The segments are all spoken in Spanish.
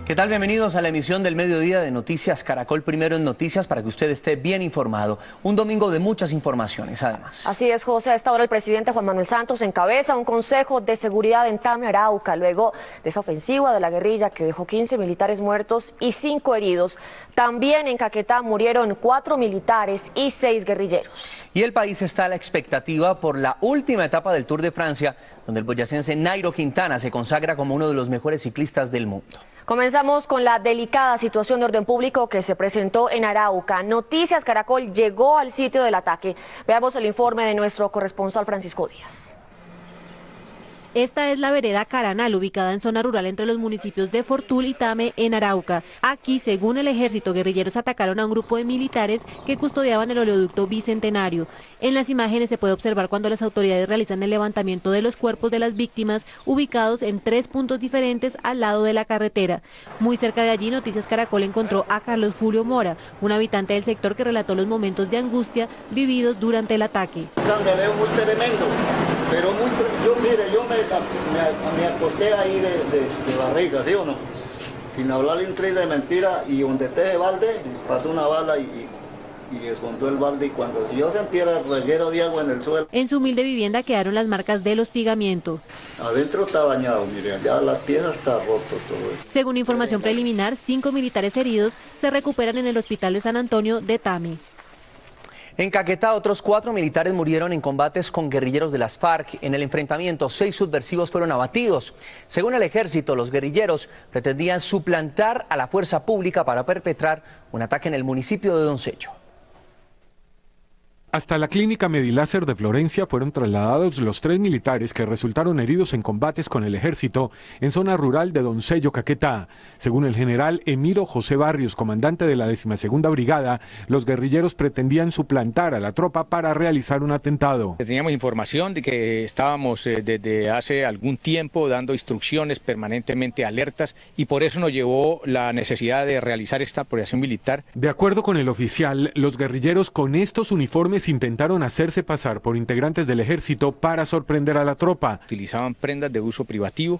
¿Qué tal? Bienvenidos a la emisión del mediodía de Noticias Caracol, primero en Noticias, para que usted esté bien informado. Un domingo de muchas informaciones, además. Así es, José. A esta hora el presidente Juan Manuel Santos encabeza un consejo de seguridad en Tame, Arauca, luego de esa ofensiva de la guerrilla que dejó 15 militares muertos y 5 heridos. También en Caquetá murieron 4 militares y 6 guerrilleros. Y el país está a la expectativa por la última etapa del Tour de Francia, donde el boyacense Nairo Quintana se consagra como uno de los mejores ciclistas del mundo. Comenzamos con la delicada situación de orden público que se presentó en Arauca. Noticias Caracol llegó al sitio del ataque. Veamos el informe de nuestro corresponsal Francisco Díaz. Esta es la vereda Caranal, ubicada en zona rural entre los municipios de Fortul y Tame, en Arauca. Aquí, según el ejército, guerrilleros atacaron a un grupo de militares que custodiaban el oleoducto Bicentenario. En las imágenes se puede observar cuando las autoridades realizan el levantamiento de los cuerpos de las víctimas, ubicados en 3 puntos diferentes al lado de la carretera. Muy cerca de allí, Noticias Caracol encontró a Carlos Julio Mora, un habitante del sector que relató los momentos de angustia vividos durante el ataque. Un candaleo muy tremendo, pero yo me acosté ahí de barriga, ¿sí o no? Sin hablarle un tris de mentira, y donde te balde, pasó una bala y escondió el balde, y cuando yo sentía el reguero de agua en el suelo. En su humilde vivienda quedaron las marcas del hostigamiento. Adentro está bañado, miren, ya las piezas está roto todo eso. Según información preliminar, 5 militares heridos se recuperan en el hospital de San Antonio de Tame. En Caquetá, otros 4 militares murieron en combates con guerrilleros de las FARC. En el enfrentamiento, 6 subversivos fueron abatidos. Según el ejército, los guerrilleros pretendían suplantar a la fuerza pública para perpetrar un ataque en el municipio de Doncello. Hasta la clínica Mediláser de Florencia fueron trasladados los 3 militares que resultaron heridos en combates con el ejército en zona rural de Doncello, Caquetá. Según el general Emiro José Barrios, comandante de la 12ª Brigada, los guerrilleros pretendían suplantar a la tropa para realizar un atentado. Teníamos información de que estábamos desde hace algún tiempo dando instrucciones permanentemente alertas, y por eso nos llevó la necesidad de realizar esta operación militar. De acuerdo con el oficial, los guerrilleros con estos uniformes intentaron hacerse pasar por integrantes del ejército para sorprender a la tropa. Utilizaban prendas de uso privativo.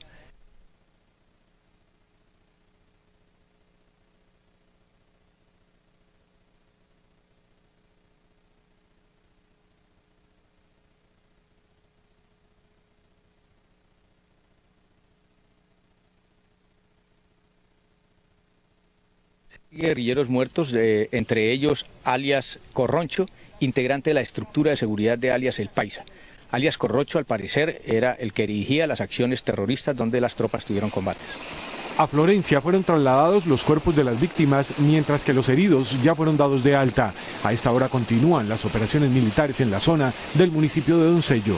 Guerrilleros muertos, entre ellos alias Corroncho, integrante de la estructura de seguridad de alias El Paisa. Alias Corroncho, al parecer, era el que dirigía las acciones terroristas donde las tropas tuvieron combates. A Florencia fueron trasladados los cuerpos de las víctimas, mientras que los heridos ya fueron dados de alta. A esta hora continúan las operaciones militares en la zona del municipio de Doncello.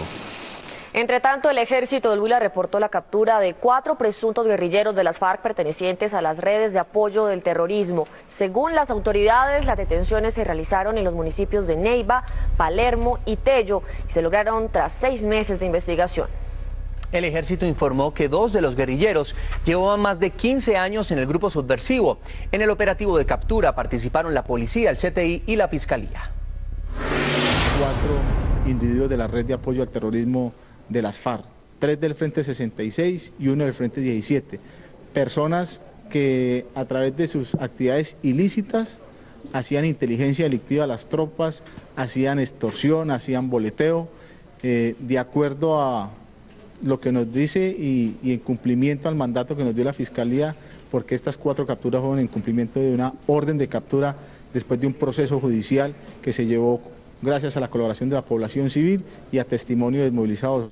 Entre tanto, el ejército del Huila reportó la captura de 4 presuntos guerrilleros de las FARC pertenecientes a las redes de apoyo del terrorismo. Según las autoridades, las detenciones se realizaron en los municipios de Neiva, Palermo y Tello y se lograron tras 6 meses de investigación. El ejército informó que 2 de los guerrilleros llevaban más de 15 años en el grupo subversivo. En el operativo de captura participaron la policía, el CTI y la fiscalía. 4 individuos de la red de apoyo al terrorismo de las FARC, 3 del Frente 66 y 1 del Frente 17. Personas que a través de sus actividades ilícitas hacían inteligencia delictiva a las tropas, hacían extorsión, hacían boleteo, de acuerdo a lo que nos dice y en cumplimiento al mandato que nos dio la Fiscalía, porque estas 4 capturas fueron en cumplimiento de una orden de captura después de un proceso judicial que se llevó gracias a la colaboración de la población civil y a testimonio de movilizados.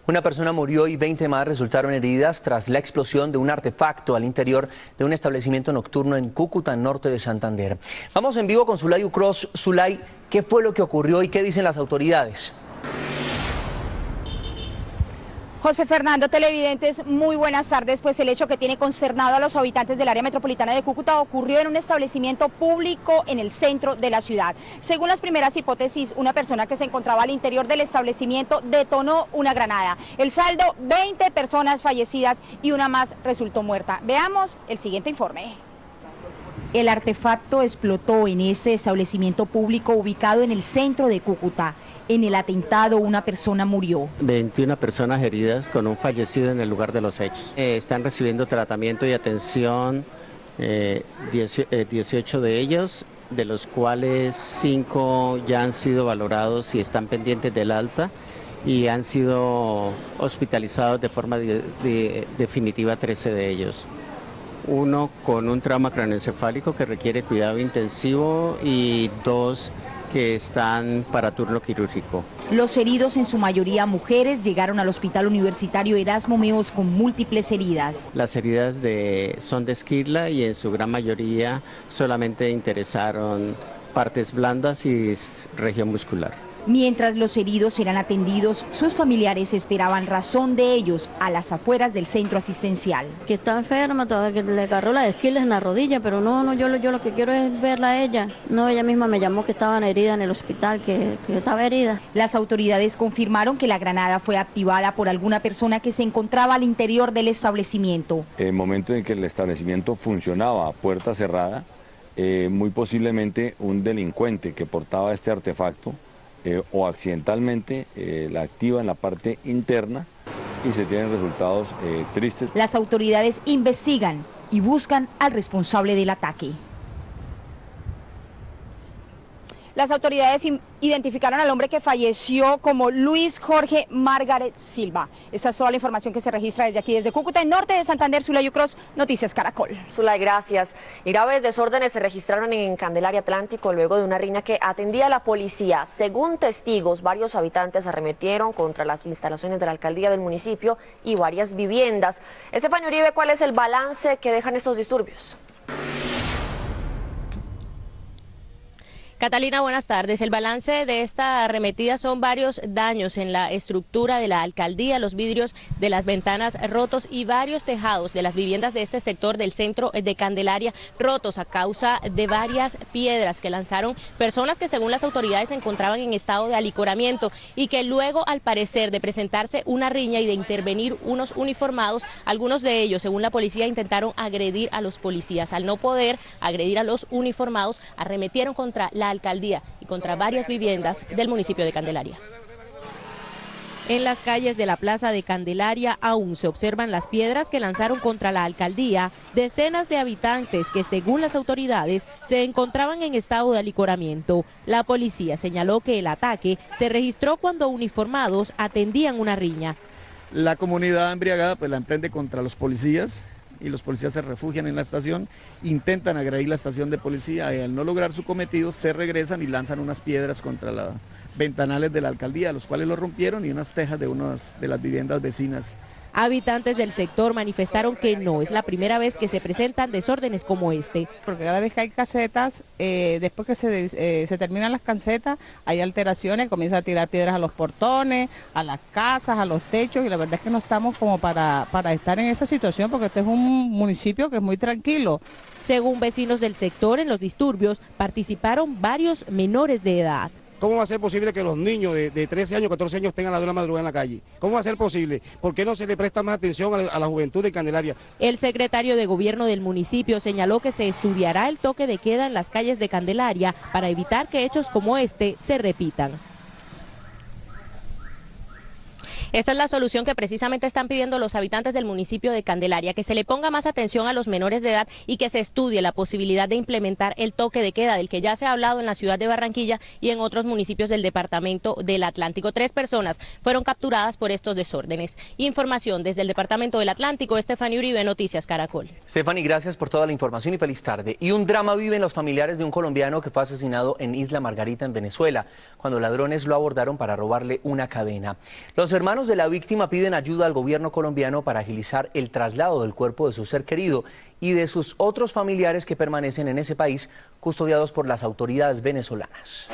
Una persona murió y 20 más resultaron heridas tras la explosión de un artefacto al interior de un establecimiento nocturno en Cúcuta, norte de Santander. Vamos en vivo con Zulay Ucros. Zulay, ¿qué fue lo que ocurrió y qué dicen las autoridades? José Fernando, televidentes, muy buenas tardes. Pues el hecho que tiene consternado a los habitantes del área metropolitana de Cúcuta ocurrió en un establecimiento público en el centro de la ciudad. Según las primeras hipótesis, una persona que se encontraba al interior del establecimiento detonó una granada. El saldo, 20 personas fallecidas y una más resultó muerta. Veamos el siguiente informe. El artefacto explotó en ese establecimiento público ubicado en el centro de Cúcuta. En el atentado una persona murió. 21 personas heridas con un fallecido en el lugar de los hechos. Están recibiendo tratamiento y atención 18 de ellos, de los cuales 5 ya han sido valorados y están pendientes del alta y han sido hospitalizados de forma definitiva 13 de ellos. Uno con un trauma craneoencefálico que requiere cuidado intensivo y 2 que están para turno quirúrgico. Los heridos, en su mayoría mujeres, llegaron al Hospital Universitario Erasmo Meos con múltiples heridas. Las heridas son de esquirla y en su gran mayoría solamente interesaron partes blandas y región muscular. Mientras los heridos eran atendidos, sus familiares esperaban razón de ellos a las afueras del centro asistencial. Que está enferma, que le agarró las esquilas en la rodilla, pero yo lo que quiero es verla a ella. No, ella misma me llamó que estaba herida en el hospital, que estaba herida. Las autoridades confirmaron que la granada fue activada por alguna persona que se encontraba al interior del establecimiento. En el momento en que el establecimiento funcionaba a puerta cerrada, muy posiblemente un delincuente que portaba este artefacto o accidentalmente la activa en la parte interna y se tienen resultados tristes. Las autoridades investigan y buscan al responsable del ataque. Las autoridades identificaron al hombre que falleció como Luis Jorge Margaret Silva. Esa es toda la información que se registra desde aquí, desde Cúcuta, en norte de Santander. Zulay Ucros, Noticias Caracol. Zulay, gracias. Y graves desórdenes se registraron en Candelaria Atlántico luego de una riña que atendía a la policía. Según testigos, varios habitantes arremetieron contra las instalaciones de la alcaldía del municipio y varias viviendas. Estefanía Uribe, ¿cuál es el balance que dejan estos disturbios? Catalina, buenas tardes. El balance de esta arremetida son varios daños en la estructura de la alcaldía, los vidrios de las ventanas rotos y varios tejados de las viviendas de este sector del centro de Candelaria rotos a causa de varias piedras que lanzaron personas que, según las autoridades, se encontraban en estado de alicoramiento y que luego, al parecer, de presentarse una riña y de intervenir unos uniformados, algunos de ellos, según la policía, intentaron agredir a los policías. Al no poder agredir a los uniformados, arremetieron contra la alcaldía y contra varias viviendas del municipio de Candelaria. En las calles de la plaza de Candelaria aún se observan las piedras que lanzaron contra la alcaldía decenas de habitantes que, según las autoridades, se encontraban en estado de alicoramiento. La policía señaló que el ataque se registró cuando uniformados atendían una riña. La comunidad embriagada pues la emprende contra los policías y los policías se refugian en la estación, intentan agredir la estación de policía y al no lograr su cometido se regresan y lanzan unas piedras contra los ventanales de la alcaldía, los cuales lo rompieron, y unas tejas de unas de las viviendas vecinas. Habitantes del sector manifestaron que no es la primera vez que se presentan desórdenes como este. Porque cada vez que hay casetas, después que se terminan las casetas, hay alteraciones, comienzan a tirar piedras a los portones, a las casas, a los techos, y la verdad es que no estamos como para estar en esa situación, porque este es un municipio que es muy tranquilo. Según vecinos del sector, en los disturbios participaron varios menores de edad. ¿Cómo va a ser posible que los niños de 13 años, 14 años tengan la de la madrugada en la calle? ¿Cómo va a ser posible? ¿Por qué no se le presta más atención a la juventud de Candelaria? El secretario de Gobierno del municipio señaló que se estudiará el toque de queda en las calles de Candelaria para evitar que hechos como este se repitan. Esta es la solución que precisamente están pidiendo los habitantes del municipio de Candelaria, que se le ponga más atención a los menores de edad y que se estudie la posibilidad de implementar el toque de queda, del que ya se ha hablado en la ciudad de Barranquilla y en otros municipios del departamento del Atlántico. 3 personas fueron capturadas por estos desórdenes. Información desde el departamento del Atlántico, Estefanía Uribe, Noticias Caracol. Stephanie, gracias por toda la información y feliz tarde. Y un drama viven los familiares de un colombiano que fue asesinado en Isla Margarita, en Venezuela, cuando ladrones lo abordaron para robarle una cadena. Los hermanos de la víctima piden ayuda al gobierno colombiano para agilizar el traslado del cuerpo de su ser querido y de sus otros familiares que permanecen en ese país, custodiados por las autoridades venezolanas.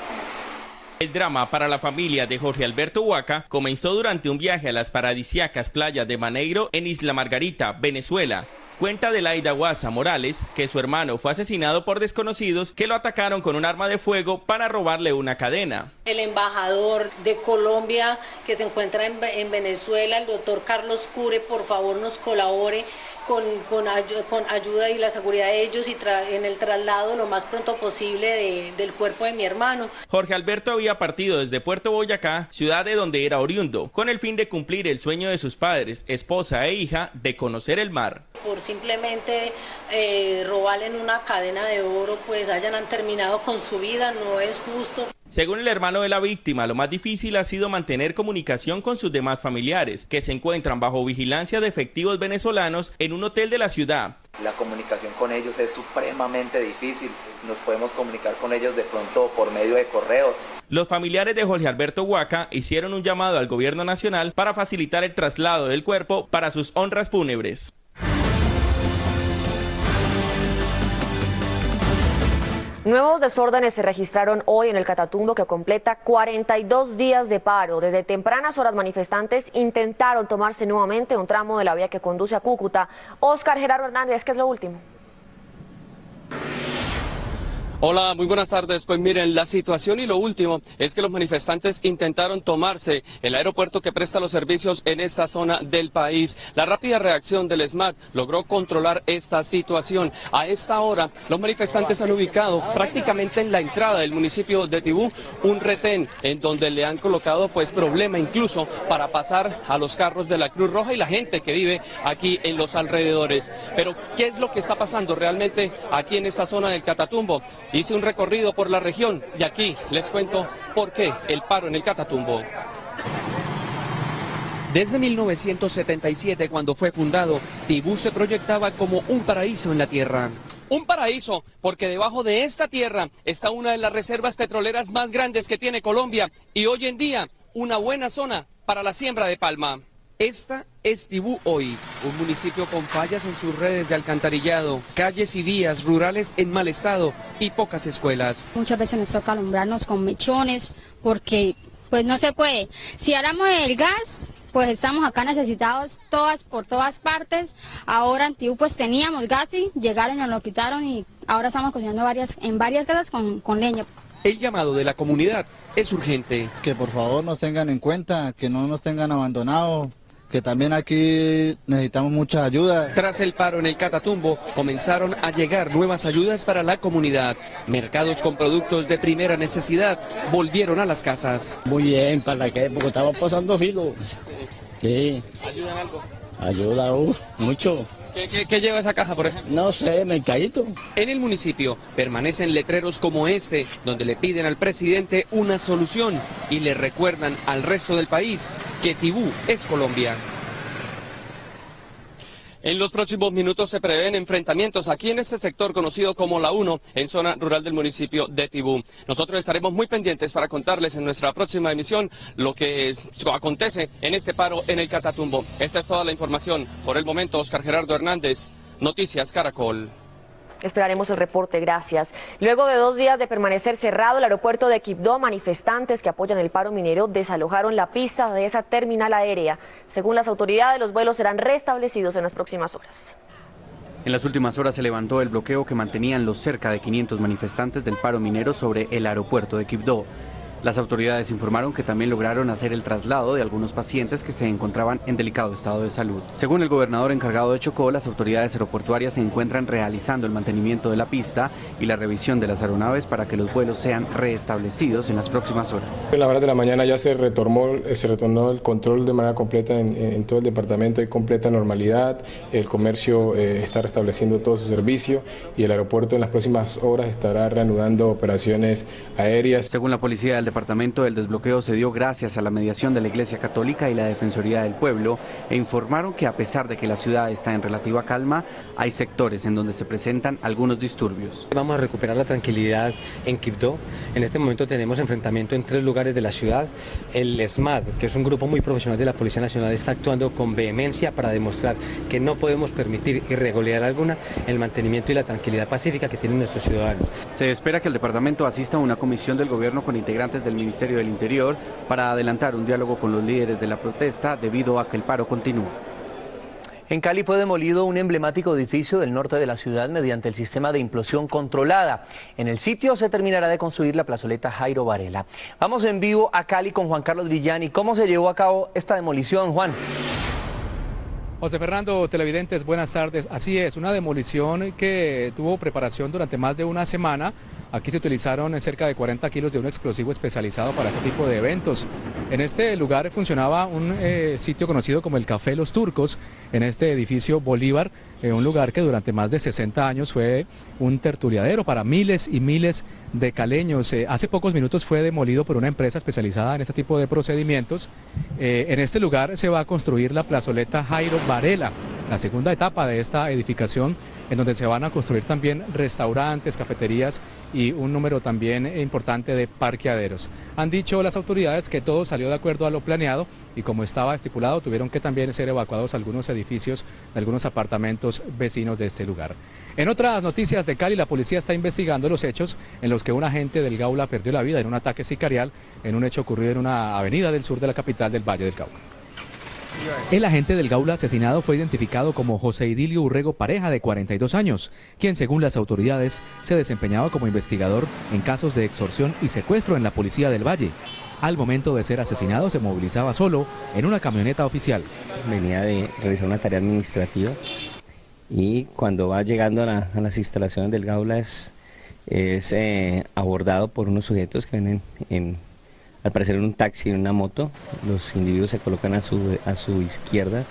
El drama para la familia de Jorge Alberto Huaca comenzó durante un viaje a las paradisíacas playas de Maneiro en Isla Margarita, Venezuela. Cuenta Delaida Guasa Morales que su hermano fue asesinado por desconocidos que lo atacaron con un arma de fuego para robarle una cadena. El embajador de Colombia que se encuentra en Venezuela, el doctor Carlos Cure, por favor nos colabore con ayuda y la seguridad de ellos y en el traslado lo más pronto posible del cuerpo de mi hermano. Jorge Alberto había partido desde Puerto Boyacá, ciudad de donde era oriundo, con el fin de cumplir el sueño de sus padres, esposa e hija de conocer el mar. Por simplemente robarle en una cadena de oro, pues hayan terminado con su vida, no es justo. Según el hermano de la víctima, lo más difícil ha sido mantener comunicación con sus demás familiares, que se encuentran bajo vigilancia de efectivos venezolanos en un hotel de la ciudad. La comunicación con ellos es supremamente difícil. Nos podemos comunicar con ellos de pronto por medio de correos. Los familiares de Jorge Alberto Huaca hicieron un llamado al gobierno nacional para facilitar el traslado del cuerpo para sus honras fúnebres. Nuevos desórdenes se registraron hoy en el Catatumbo, que completa 42 días de paro. Desde tempranas horas, manifestantes intentaron tomarse nuevamente un tramo de la vía que conduce a Cúcuta. Oscar Gerardo Hernández, ¿qué es lo último? Hola, muy buenas tardes. Pues miren, la situación y lo último es que los manifestantes intentaron tomarse el aeropuerto que presta los servicios en esta zona del país. La rápida reacción del SMAT logró controlar esta situación. A esta hora, los manifestantes han ubicado prácticamente en la entrada del municipio de Tibú un retén en donde le han colocado pues problema incluso para pasar a los carros de la Cruz Roja y la gente que vive aquí en los alrededores. Pero, ¿qué es lo que está pasando realmente aquí en esta zona del Catatumbo? Hice un recorrido por la región y aquí les cuento por qué el paro en el Catatumbo. Desde 1977, cuando fue fundado, Tibú se proyectaba como un paraíso en la tierra. Un paraíso porque debajo de esta tierra está una de las reservas petroleras más grandes que tiene Colombia y hoy en día una buena zona para la siembra de palma. Esta es Tibú hoy, un municipio con fallas en sus redes de alcantarillado, calles y vías rurales en mal estado y pocas escuelas. Muchas veces nos toca alumbrarnos con mechones porque pues no se puede. Si hablamos del gas, pues estamos acá necesitados por todas partes. Ahora en Tibú pues teníamos gas y llegaron y nos lo quitaron y ahora estamos cocinando en varias casas con leña. El llamado de la comunidad es urgente. Que por favor nos tengan en cuenta, que no nos tengan abandonados, que también aquí necesitamos mucha ayuda. Tras el paro en el Catatumbo, comenzaron a llegar nuevas ayudas para la comunidad. Mercados con productos de primera necesidad volvieron a las casas. Muy bien, ¿para qué? Porque estamos pasando filo. Sí. ¿Ayudan algo? Ayuda, mucho. ¿Qué lleva esa caja, por ejemplo? No sé, mercadito. En el municipio permanecen letreros como este, donde le piden al presidente una solución y le recuerdan al resto del país que Tibú es Colombia. En los próximos minutos se prevén enfrentamientos aquí en este sector conocido como La 1, en zona rural del municipio de Tibú. Nosotros estaremos muy pendientes para contarles en nuestra próxima emisión lo que acontece en este paro en el Catatumbo. Esta es toda la información. Por el momento, Oscar Gerardo Hernández, Noticias Caracol. Esperaremos el reporte, gracias. Luego de 2 días de permanecer cerrado el aeropuerto de Quibdó, manifestantes que apoyan el paro minero desalojaron la pista de esa terminal aérea. Según las autoridades, los vuelos serán restablecidos en las próximas horas. En las últimas horas se levantó el bloqueo que mantenían los cerca de 500 manifestantes del paro minero sobre el aeropuerto de Quibdó. Las autoridades informaron que también lograron hacer el traslado de algunos pacientes que se encontraban en delicado estado de salud. Según el gobernador encargado de Chocó, las autoridades aeroportuarias se encuentran realizando el mantenimiento de la pista y la revisión de las aeronaves para que los vuelos sean reestablecidos en las próximas horas. En las horas de la mañana ya se retornó el control de manera completa en todo el departamento, hay completa normalidad, el comercio está restableciendo todo su servicio y el aeropuerto en las próximas horas estará reanudando operaciones aéreas. Según la policía del departamento, el desbloqueo se dio gracias a la mediación de la Iglesia Católica y la Defensoría del Pueblo e informaron que a pesar de que la ciudad está en relativa calma, hay sectores en donde se presentan algunos disturbios. Vamos a recuperar la tranquilidad en Quibdó. En este momento tenemos enfrentamiento en 3 lugares de la ciudad. El SMAD, que es un grupo muy profesional de la Policía Nacional, está actuando con vehemencia para demostrar que no podemos permitir irregularidad alguna en el mantenimiento y la tranquilidad pacífica que tienen nuestros ciudadanos. Se espera que el departamento asista a una comisión del gobierno con integrantes del Ministerio del Interior para adelantar un diálogo con los líderes de la protesta debido a que el paro continúa. En Cali fue demolido un emblemático edificio del norte de la ciudad mediante el sistema de implosión controlada. En el sitio se terminará de construir la plazoleta Jairo Varela. Vamos en vivo a Cali con Juan Carlos Villani. ¿Cómo se llevó a cabo esta demolición, Juan? José Fernando, televidentes, buenas tardes. Así es, una demolición que tuvo preparación durante más de una semana. Aquí se utilizaron cerca de 40 kilos de un explosivo especializado para este tipo de eventos. En este lugar funcionaba un sitio conocido como el Café Los Turcos, en este edificio Bolívar, un lugar que durante más de 60 años fue un tertuliadero para miles y miles de caleños. Hace pocos minutos fue demolido por una empresa especializada en este tipo de procedimientos. En este lugar se va a construir la plazoleta Jairo Varela, la segunda etapa de esta edificación, en donde se van a construir también restaurantes, cafeterías y un número también importante de parqueaderos. Han dicho las autoridades que todo salió de acuerdo a lo planeado y como estaba estipulado tuvieron que también ser evacuados algunos edificios, algunos apartamentos vecinos de este lugar. En otras noticias de Cali, la policía está investigando los hechos en los que un agente del Gaula perdió la vida en un ataque sicarial en un hecho ocurrido en una avenida del sur de la capital del Valle del Cauca. El agente del Gaula asesinado fue identificado como José Idilio Urrego Pareja, de 42 años, quien según las autoridades se desempeñaba como investigador en casos de extorsión y secuestro en la policía del Valle. Al momento de ser asesinado se movilizaba solo en una camioneta oficial. Venía de realizar una tarea administrativa y cuando va llegando a las instalaciones del Gaula es abordado por unos sujetos que vienen al parecer en un taxi, en una moto. Los individuos se colocan a su izquierda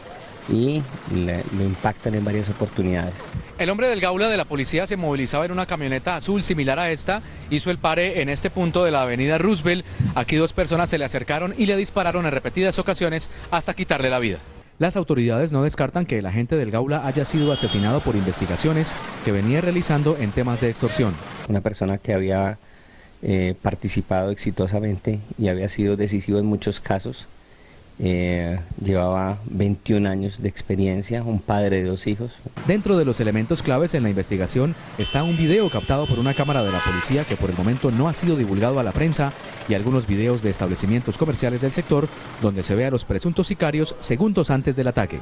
y lo impactan en varias oportunidades. El hombre del Gaula de la policía se movilizaba en una camioneta azul similar a esta, hizo el pare en este punto de la avenida Roosevelt. Aquí dos personas se le acercaron y le dispararon en repetidas ocasiones hasta quitarle la vida. Las autoridades no descartan que el agente del Gaula haya sido asesinado por investigaciones que venía realizando en temas de extorsión. Una persona que había participado exitosamente y había sido decisivo en muchos casos, llevaba 21 años de experiencia, un padre de 2 hijos. Dentro de los elementos claves en la investigación está un video captado por una cámara de la policía que por el momento no ha sido divulgado a la prensa y algunos videos de establecimientos comerciales del sector donde se ve a los presuntos sicarios segundos antes del ataque.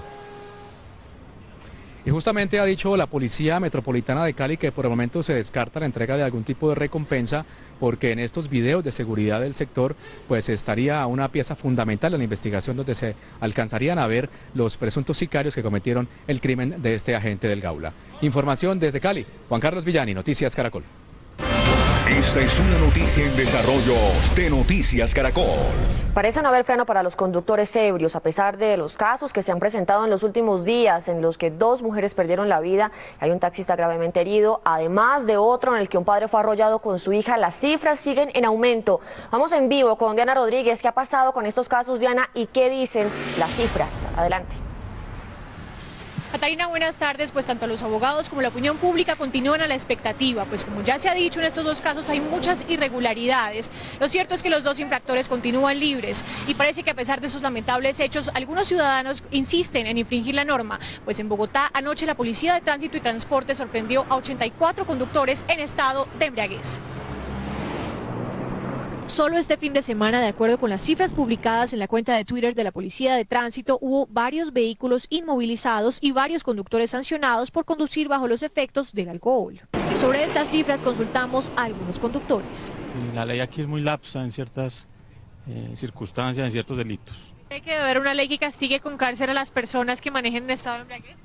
Y justamente ha dicho la Policía Metropolitana de Cali que por el momento se descarta la entrega de algún tipo de recompensa porque en estos videos de seguridad del sector pues estaría una pieza fundamental en la investigación donde se alcanzarían a ver los presuntos sicarios que cometieron el crimen de este agente del Gaula. Información desde Cali, Juan Carlos Villani, Noticias Caracol. Esta es una noticia en desarrollo de Noticias Caracol. Parece no haber freno para los conductores ebrios, a pesar de los casos que se han presentado en los últimos días, en los que 2 mujeres perdieron la vida, hay un taxista gravemente herido, además de otro en el que un padre fue arrollado con su hija. Las cifras siguen en aumento. Vamos en vivo con Diana Rodríguez. ¿Qué ha pasado con estos casos, Diana, y qué dicen las cifras? Adelante. Catalina, buenas tardes. Pues tanto los abogados como la opinión pública continúan a la expectativa, pues como ya se ha dicho, en estos 2 casos hay muchas irregularidades. Lo cierto es que los 2 infractores continúan libres y parece que a pesar de esos lamentables hechos, algunos ciudadanos insisten en infringir la norma, pues en Bogotá anoche la Policía de Tránsito y Transporte sorprendió a 84 conductores en estado de embriaguez. Solo este fin de semana, de acuerdo con las cifras publicadas en la cuenta de Twitter de la Policía de Tránsito, hubo varios vehículos inmovilizados y varios conductores sancionados por conducir bajo los efectos del alcohol. Sobre estas cifras consultamos a algunos conductores. La ley aquí es muy lapsa en ciertas circunstancias, en ciertos delitos. ¿Cree que debe haber una ley que castigue con cárcel a las personas que manejen en estado de embriaguez?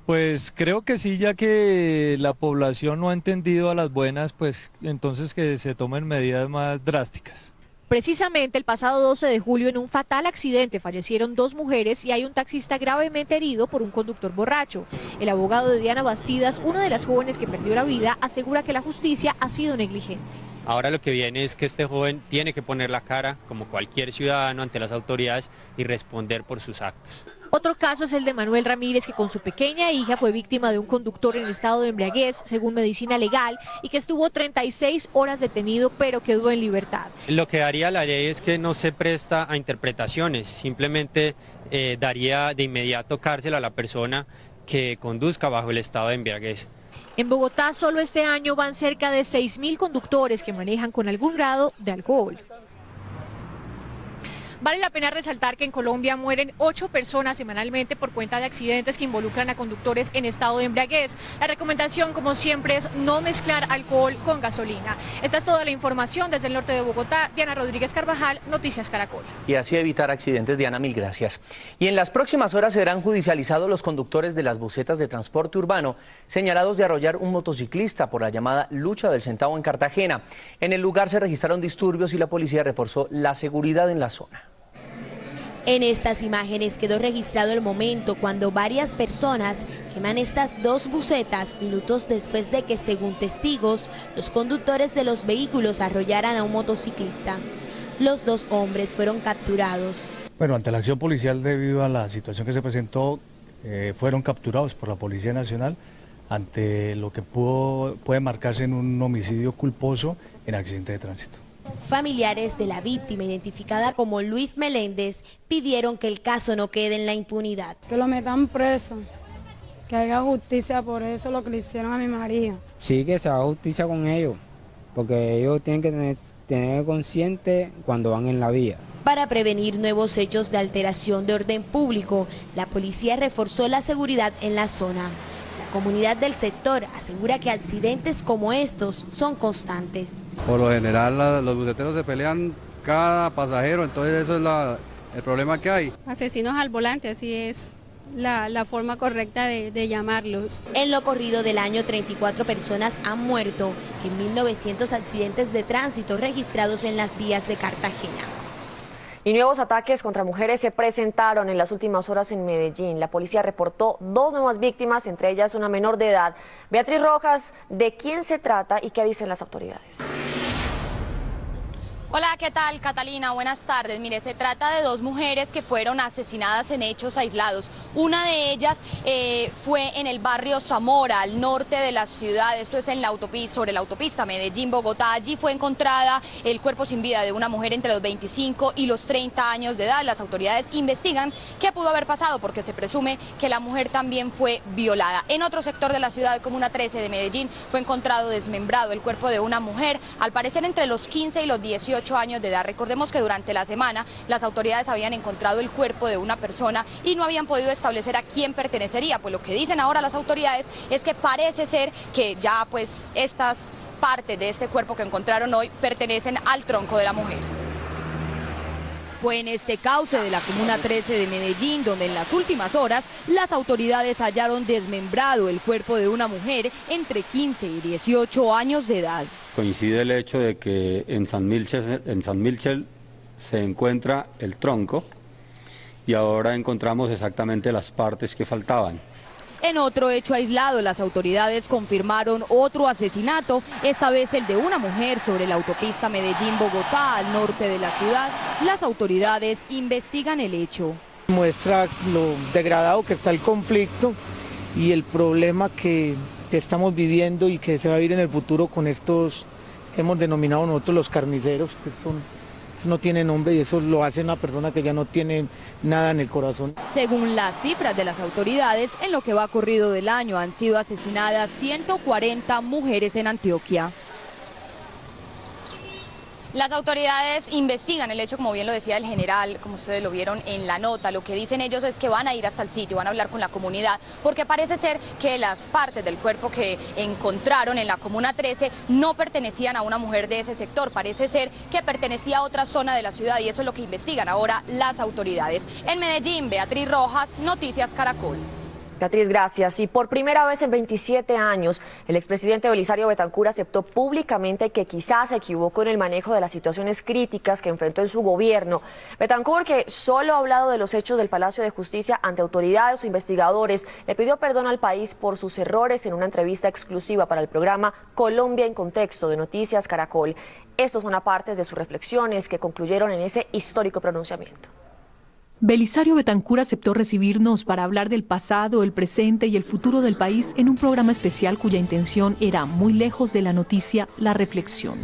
Pues creo que sí, ya que la población no ha entendido a las buenas, pues entonces que se tomen medidas más drásticas. Precisamente el pasado 12 de julio en un fatal accidente fallecieron 2 mujeres y hay un taxista gravemente herido por un conductor borracho. El abogado de Diana Bastidas, una de las jóvenes que perdió la vida, asegura que la justicia ha sido negligente. Ahora lo que viene es que este joven tiene que poner la cara como cualquier ciudadano ante las autoridades y responder por sus actos. Otro caso es el de Manuel Ramírez, que con su pequeña hija fue víctima de un conductor en estado de embriaguez, según medicina legal, y que estuvo 36 horas detenido, pero quedó en libertad. Lo que daría la ley es que no se presta a interpretaciones, simplemente daría de inmediato cárcel a la persona que conduzca bajo el estado de embriaguez. En Bogotá solo este año van cerca de 6.000 conductores que manejan con algún grado de alcohol. Vale la pena resaltar que en Colombia mueren 8 personas semanalmente por cuenta de accidentes que involucran a conductores en estado de embriaguez. La recomendación, como siempre, es no mezclar alcohol con gasolina. Esta es toda la información desde el norte de Bogotá. Diana Rodríguez Carvajal, Noticias Caracol. Y así evitar accidentes. Diana, mil gracias. Y en las próximas horas serán judicializados los conductores de las busetas de transporte urbano señalados de arrollar un motociclista por la llamada lucha del centavo en Cartagena. En el lugar se registraron disturbios y la policía reforzó la seguridad en la zona. En estas imágenes quedó registrado el momento cuando varias personas queman estas dos busetas minutos después de que, según testigos, los conductores de los vehículos arrollaran a un motociclista. Los 2 hombres fueron capturados. Bueno, ante la acción policial debido a la situación que se presentó, fueron capturados por la Policía Nacional ante lo que puede marcarse en un homicidio culposo en accidente de tránsito. Familiares de la víctima, identificada como Luis Meléndez, pidieron que el caso no quede en la impunidad. Que lo metan preso, que haya justicia por eso, lo que le hicieron a mi marido. Sí, que se haga justicia con ellos, porque ellos tienen que tener consciente cuando van en la vía. Para prevenir nuevos hechos de alteración de orden público, la policía reforzó la seguridad en la zona. La comunidad del sector asegura que accidentes como estos son constantes. Por lo general los buseteros se pelean cada pasajero, entonces eso es el problema que hay. Asesinos al volante, así es la forma correcta de llamarlos. En lo corrido del año, 34 personas han muerto en 1.900 accidentes de tránsito registrados en las vías de Cartagena. Y nuevos ataques contra mujeres se presentaron en las últimas horas en Medellín. La policía reportó 2 nuevas víctimas, entre ellas una menor de edad. Beatriz Rojas, ¿de quién se trata y qué dicen las autoridades? Hola, ¿qué tal, Catalina? Buenas tardes. Mire, se trata de 2 mujeres que fueron asesinadas en hechos aislados. Una de ellas fue en el barrio Zamora, al norte de la ciudad. Esto es en la autopista, sobre la autopista Medellín-Bogotá. Allí fue encontrada el cuerpo sin vida de una mujer entre los 25 y los 30 años de edad. Las autoridades investigan qué pudo haber pasado porque se presume que la mujer también fue violada. En otro sector de la ciudad, Comuna 13 de Medellín, fue encontrado desmembrado el cuerpo de una mujer, al parecer entre los 15 y los 18 años de edad. Recordemos que durante la semana las autoridades habían encontrado el cuerpo de una persona y no habían podido establecer a quién pertenecería. Pues lo que dicen ahora las autoridades es que parece ser que ya pues estas partes de este cuerpo que encontraron hoy pertenecen al tronco de la mujer. Fue en este cauce de la Comuna 13 de Medellín donde en las últimas horas las autoridades hallaron desmembrado el cuerpo de una mujer entre 15 y 18 años de edad. Coincide el hecho de que en San Milchel se encuentra el tronco y ahora encontramos exactamente las partes que faltaban. En otro hecho aislado, las autoridades confirmaron otro asesinato, esta vez el de una mujer sobre la autopista Medellín-Bogotá, al norte de la ciudad. Las autoridades investigan el hecho. Muestra lo degradado que está el conflicto y el problema que estamos viviendo y que se va a vivir en el futuro con estos que hemos denominado nosotros los carniceros, que no tiene nombre y eso lo hace una persona que ya no tiene nada en el corazón. Según las cifras de las autoridades, en lo que va corrido del año han sido asesinadas 140 mujeres en Antioquia. Las autoridades investigan el hecho, como bien lo decía el general, como ustedes lo vieron en la nota. Lo que dicen ellos es que van a ir hasta el sitio, van a hablar con la comunidad, porque parece ser que las partes del cuerpo que encontraron en la Comuna 13 no pertenecían a una mujer de ese sector. Parece ser que pertenecía a otra zona de la ciudad y eso es lo que investigan ahora las autoridades. En Medellín, Beatriz Rojas, Noticias Caracol. Beatriz, gracias. Y por primera vez en 27 años, el expresidente Belisario Betancur aceptó públicamente que quizás se equivocó en el manejo de las situaciones críticas que enfrentó en su gobierno. Betancur, que solo ha hablado de los hechos del Palacio de Justicia ante autoridades o investigadores, le pidió perdón al país por sus errores en una entrevista exclusiva para el programa Colombia en Contexto de Noticias Caracol. Estos son apartes de sus reflexiones que concluyeron en ese histórico pronunciamiento. Belisario Betancur aceptó recibirnos para hablar del pasado, el presente y el futuro del país en un programa especial cuya intención era, muy lejos de la noticia, la reflexión.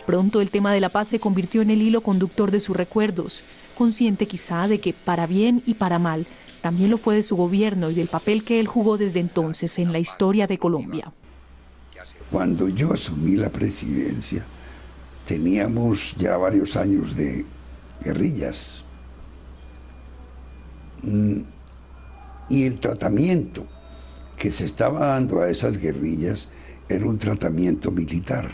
Pronto el tema de la paz se convirtió en el hilo conductor de sus recuerdos, consciente quizá de que, para bien y para mal, también lo fue de su gobierno y del papel que él jugó desde entonces en la historia de Colombia. Cuando yo asumí la presidencia, teníamos ya varios años de guerrillas. Y el tratamiento que se estaba dando a esas guerrillas era un tratamiento militar.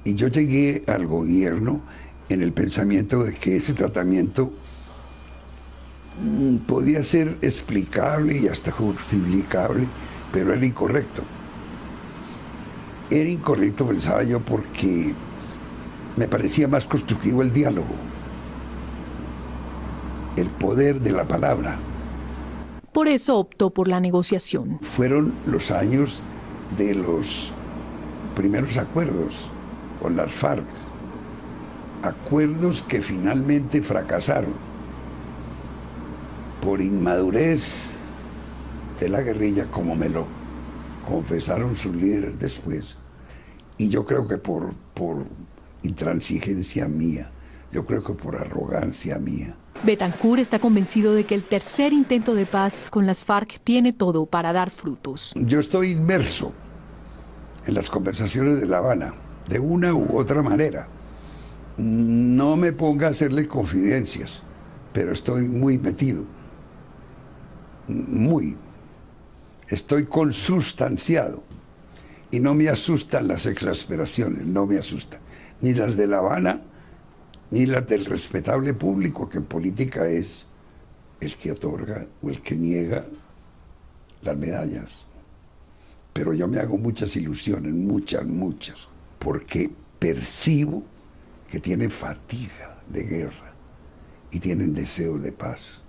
Y yo llegué al gobierno en el pensamiento de que ese tratamiento podía ser explicable y hasta justificable, pero era incorrecto. Era incorrecto, pensaba yo, porque me parecía más constructivo el diálogo, el poder de la palabra. Por eso optó por la negociación. Fueron los años de los primeros acuerdos con las FARC, acuerdos que finalmente fracasaron por inmadurez de la guerrilla, como me lo confesaron sus líderes después, y yo creo que por intransigencia mía, yo creo que por arrogancia mía. Betancur está convencido de que el tercer intento de paz con las FARC tiene todo para dar frutos. Yo estoy inmerso en las conversaciones de La Habana, de una u otra manera. No me ponga a hacerle confidencias, pero estoy muy metido. Estoy consustanciado. Y no me asustan las exasperaciones, no me asustan. Ni las de La Habana, ni las del respetable público, que en política es el que otorga o el que niega las medallas. Pero yo me hago muchas ilusiones, muchas, porque percibo que tienen fatiga de guerra y tienen deseo de paz.